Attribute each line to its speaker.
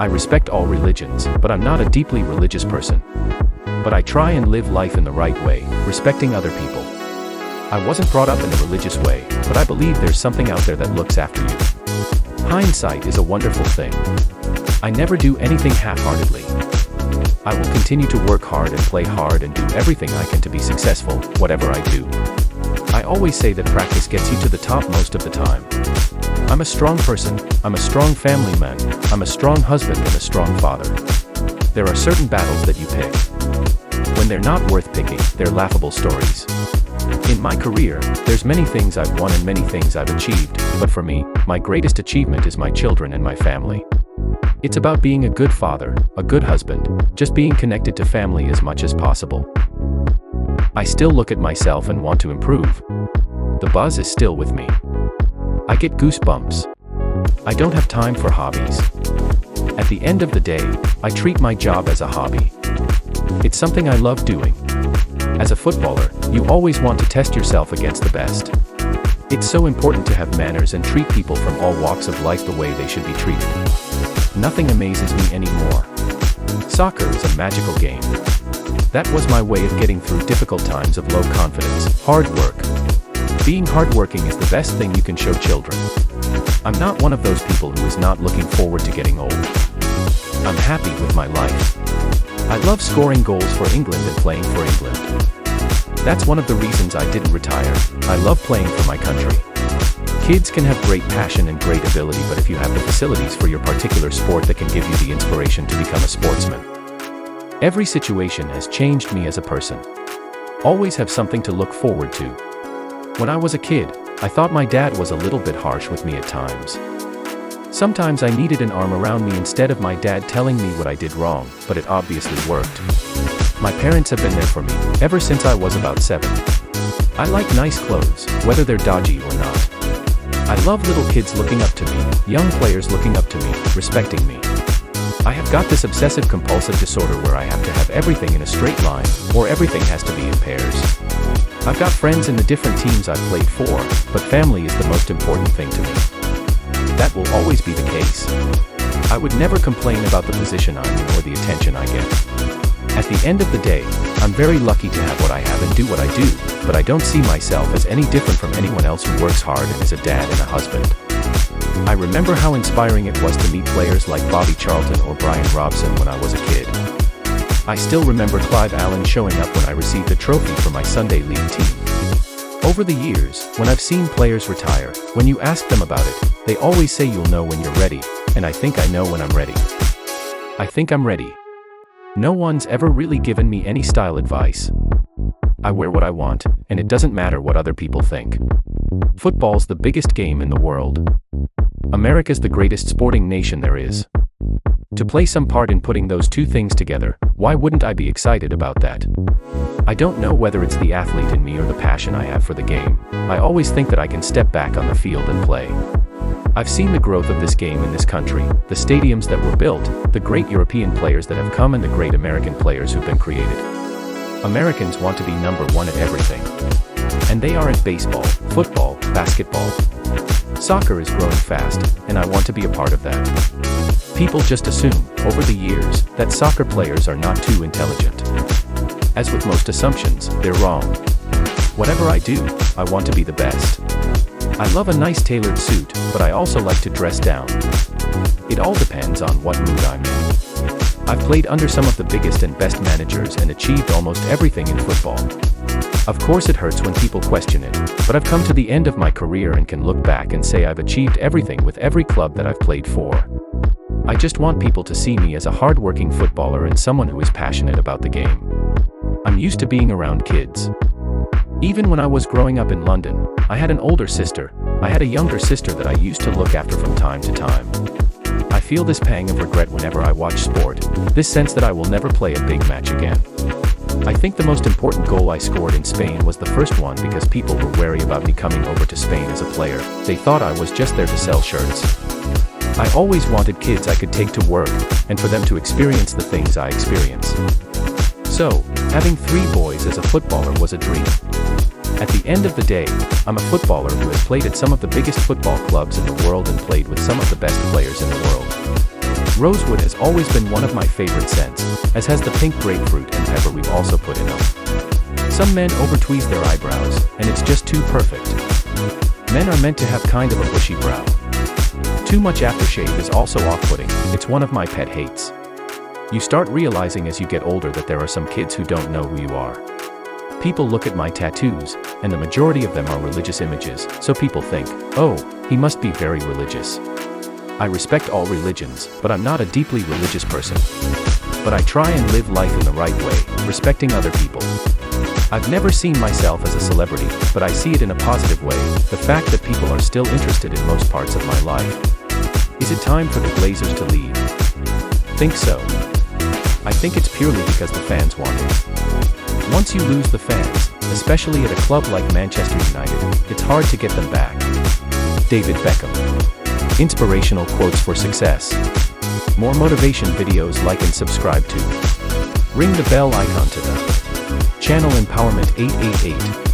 Speaker 1: I respect all religions, but I'm not a deeply religious person. But I try and live life in the right way, respecting other people. I wasn't brought up in a religious way, but I believe there's something out there that looks after you. Hindsight is a wonderful thing. I never do anything half-heartedly. I will continue to work hard and play hard and do everything I can to be successful, whatever I do. I always say that practice gets you to the top most of the time. I'm a strong person, I'm a strong family man, I'm a strong husband and a strong father. There are certain battles that you pick. When they're not worth picking, they're laughable stories. In my career, there's many things I've won and many things I've achieved, but for me, my greatest achievement is my children and my family. It's about being a good father, a good husband, just being connected to family as much as possible. I still look at myself and want to improve. The buzz is still with me. I get goosebumps. I don't have time for hobbies. At the end of the day, I treat my job as a hobby. It's something I love doing. As a footballer, you always want to test yourself against the best. It's so important to have manners and treat people from all walks of life the way they should be treated. Nothing amazes me anymore. Soccer is a magical game. That was my way of getting through difficult times of low confidence, hard work. Being hardworking is the best thing you can show children. I'm not one of those people who is not looking forward to getting old. I'm happy with my life. I love scoring goals for England and playing for England. That's one of the reasons I didn't retire. I love playing for my country. Kids can have great passion and great ability, but if you have the facilities for your particular sport that can give you the inspiration to become a sportsman. Every situation has changed me as a person. Always have something to look forward to. When I was a kid, I thought my dad was a little bit harsh with me at times. Sometimes I needed an arm around me instead of my dad telling me what I did wrong, but it obviously worked. My parents have been there for me, ever since I was about 7. I like nice clothes, whether they're dodgy or not. I love little kids looking up to me, young players looking up to me, respecting me. I have got this obsessive-compulsive disorder where I have to have everything in a straight line, or everything has to be in pairs. I've got friends in the different teams I've played for, but family is the most important thing to me. That will always be the case. I would never complain about the position I'm in or the attention I get. At the end of the day, I'm very lucky to have what I have and do what I do, but I don't see myself as any different from anyone else who works hard and is a dad and a husband. I remember how inspiring it was to meet players like Bobby Charlton or Brian Robson when I was a kid. I still remember Clive Allen showing up when I received a trophy for my Sunday league team. Over the years, when I've seen players retire, when you ask them about it, they always say you'll know when you're ready, and I think I know when I'm ready. I think I'm ready. No one's ever really given me any style advice. I wear what I want, and it doesn't matter what other people think. Football's the biggest game in the world. America's the greatest sporting nation there is. To play some part in putting those two things together, why wouldn't I be excited about that? I don't know whether it's the athlete in me or the passion I have for the game. I always think that I can step back on the field and play. I've seen the growth of this game in this country, the stadiums that were built, the great European players that have come and the great American players who've been created. Americans want to be number one at everything. And they are at baseball, football, basketball. Soccer is growing fast, and I want to be a part of that. People just assume, over the years, that soccer players are not too intelligent. As with most assumptions, they're wrong. Whatever I do, I want to be the best. I love a nice tailored suit, but I also like to dress down. It all depends on what mood I'm in. I've played under some of the biggest and best managers and achieved almost everything in football. Of course it hurts when people question it, but I've come to the end of my career and can look back and say I've achieved everything with every club that I've played for. I just want people to see me as a hard-working footballer and someone who is passionate about the game. I'm used to being around kids. Even when I was growing up in London, I had an older sister. I had a younger sister that I used to look after from time to time. I feel this pang of regret whenever I watch sport, this sense that I will never play a big match again. I think the most important goal I scored in Spain was the first one because people were wary about me coming over to Spain as a player. They thought I was just there to sell shirts. I always wanted kids I could take to work, and for them to experience the things I experience. So, having 3 boys as a footballer was a dream. At the end of the day, I'm a footballer who has played at some of the biggest football clubs in the world and played with some of the best players in the world. Rosewood has always been one of my favorite scents, as has the pink grapefruit and pepper we've also put in them. Some men over-tweeze their eyebrows, and it's just too perfect. Men are meant to have kind of a bushy brow. Too much aftershave is also off-putting. It's one of my pet hates. You start realizing as you get older that there are some kids who don't know who you are. People look at my tattoos, and the majority of them are religious images, so people think, oh, he must be very religious. I respect all religions, but I'm not a deeply religious person. But I try and live life in the right way, respecting other people. I've never seen myself as a celebrity, but I see it in a positive way, the fact that people are still interested in most parts of my life. Is it time for the Glazers to leave? Think so. I think it's purely because the fans want it. Once you lose the fans, especially at a club like Manchester United, it's hard to get them back. David Beckham. Inspirational quotes for success. More motivation videos, like and subscribe to. Ring the bell icon to the channel Empowerment 888.